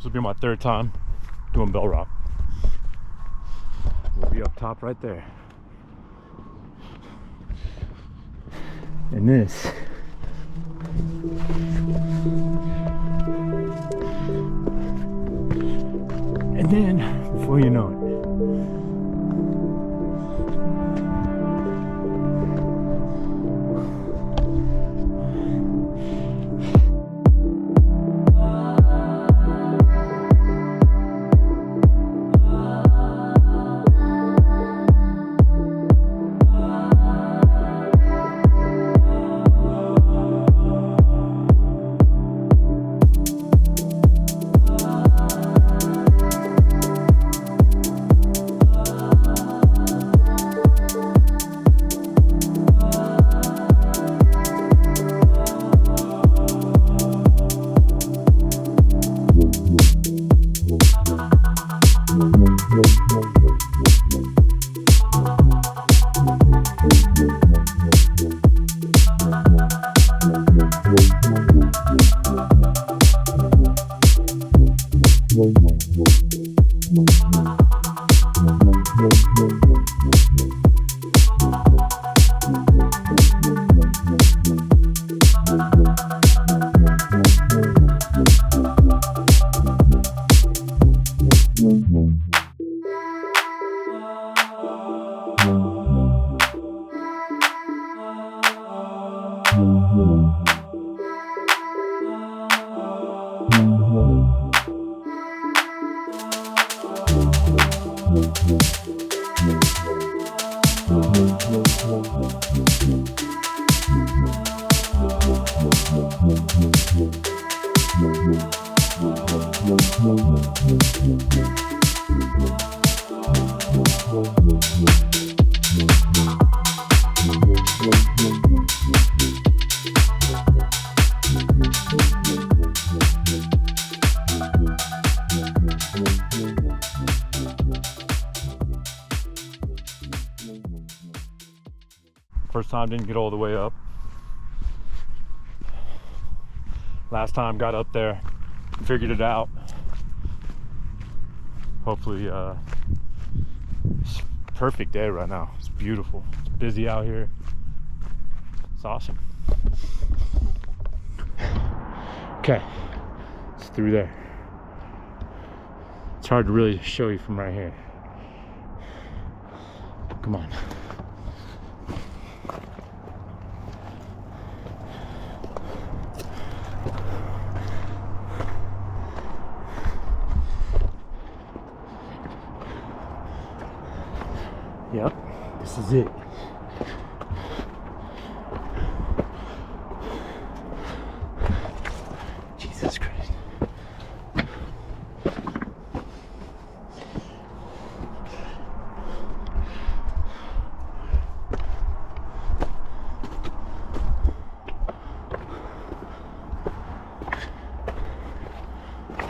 will be my third time doing Bell Rock. We'll be up top right there. And this and then before you know it, first time didn't get all the way up. Last time got up there, figured it out. Hopefully it's a perfect day right now. It's beautiful. It's busy out here. It's awesome. Okay, it's through there. It's hard to really show you from right here. Come on. Yep, this is it. Jesus Christ.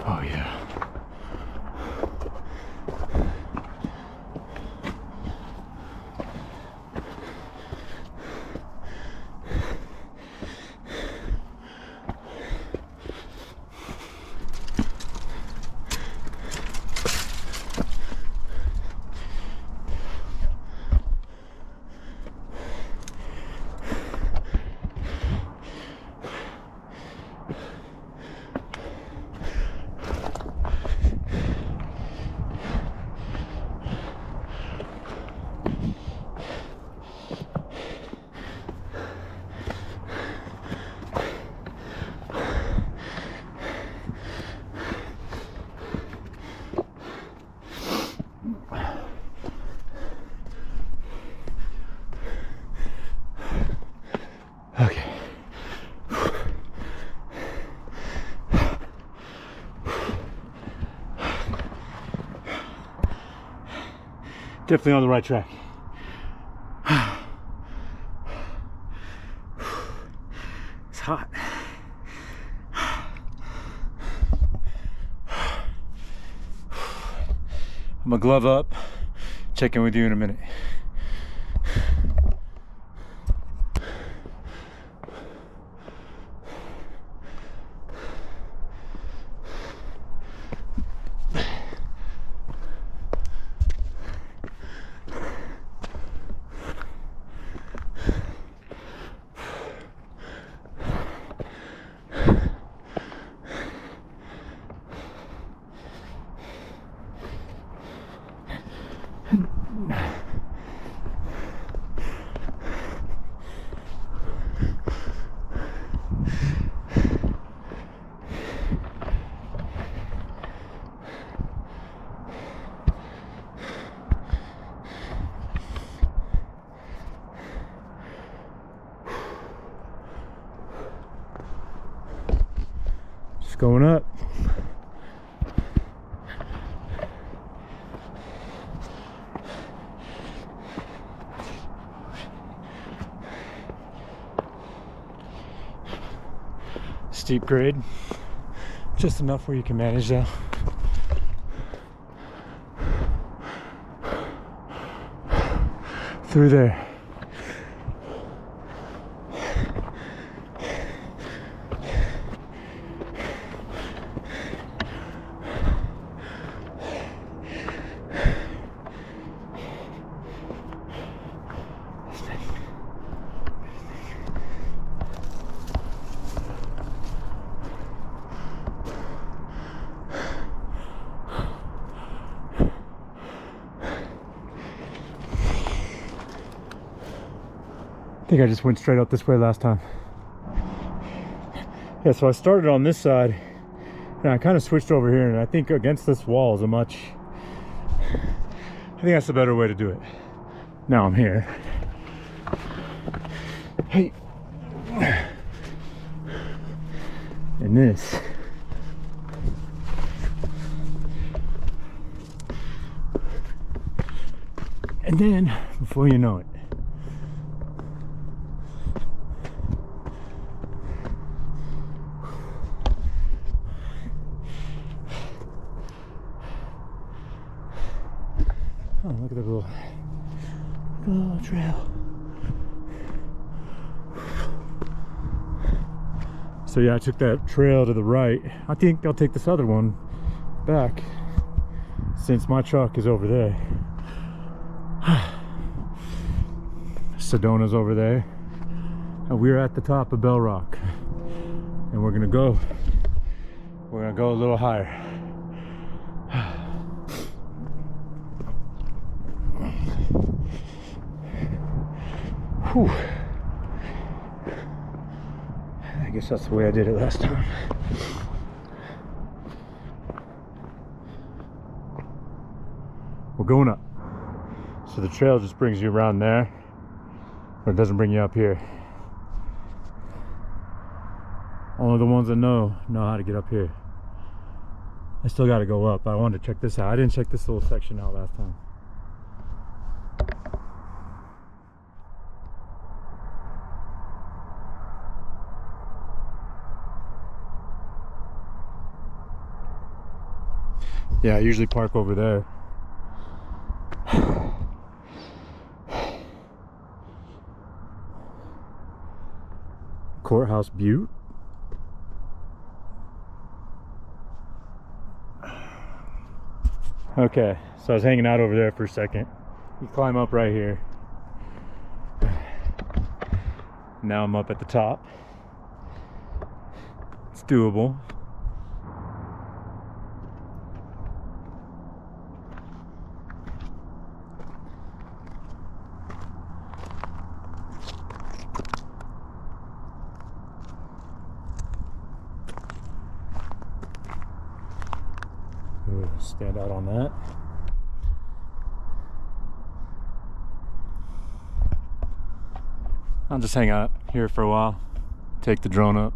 Oh yeah. Okay. Definitely on the right track. It's hot. I'm gonna glove up. Check in with you in a minute. Just going up. Steep grade, just enough where you can manage though. Through there. I think I just went straight up this way last time. Yeah, so I started on this side and I kind of switched over here, and I think against this wall is I think that's the better way to do it. Now I'm here. Hey. And this. And then, before you know it, oh, look at the little trail. So yeah, I took that trail to the right. I think I'll take this other one back since my truck is over there. Sedona's over there. And we're at the top of Bell Rock. And we're gonna go a little higher. Whew. I guess that's the way I did it last time. We're going up. So the trail just brings you around there, or it doesn't bring you up here. Only the ones that know how to get up here. I still got to go up. I wanted to check this out. I didn't check this little section out last time. Yeah, I usually park over there. Courthouse Butte. Okay, so I was hanging out over there for a second. You climb up right here. Now I'm up at the top. It's doable. Stand out on that. I'll just hang out here for a while, take the drone up.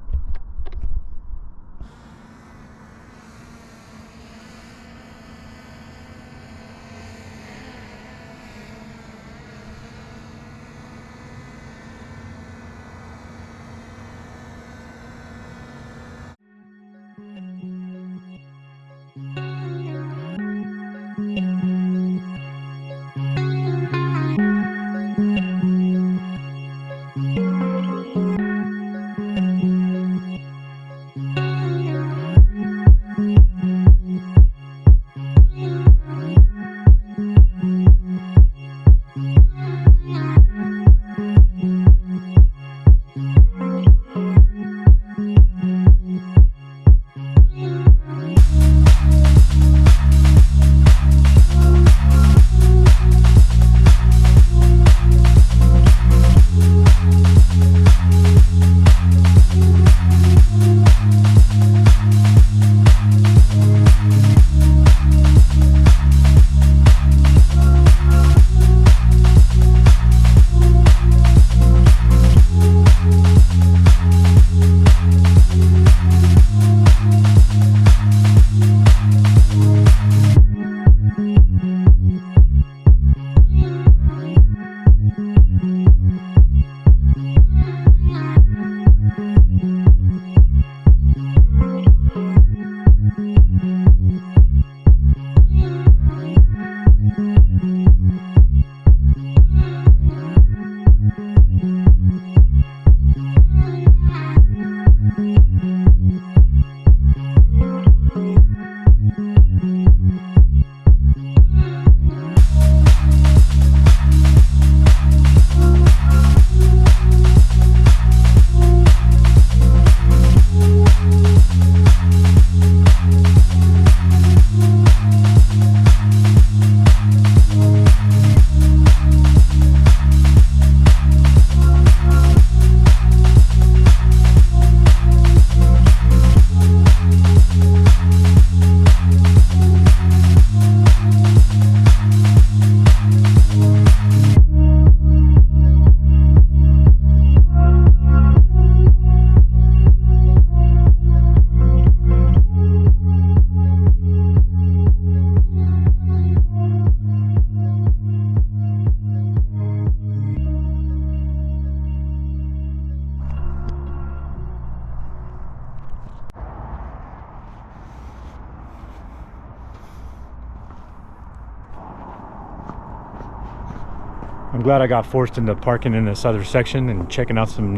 I'm glad I got forced into parking in this other section and checking out some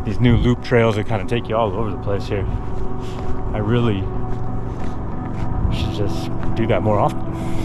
these new loop trails that kind of take you all over the place here. I really should just do that more often.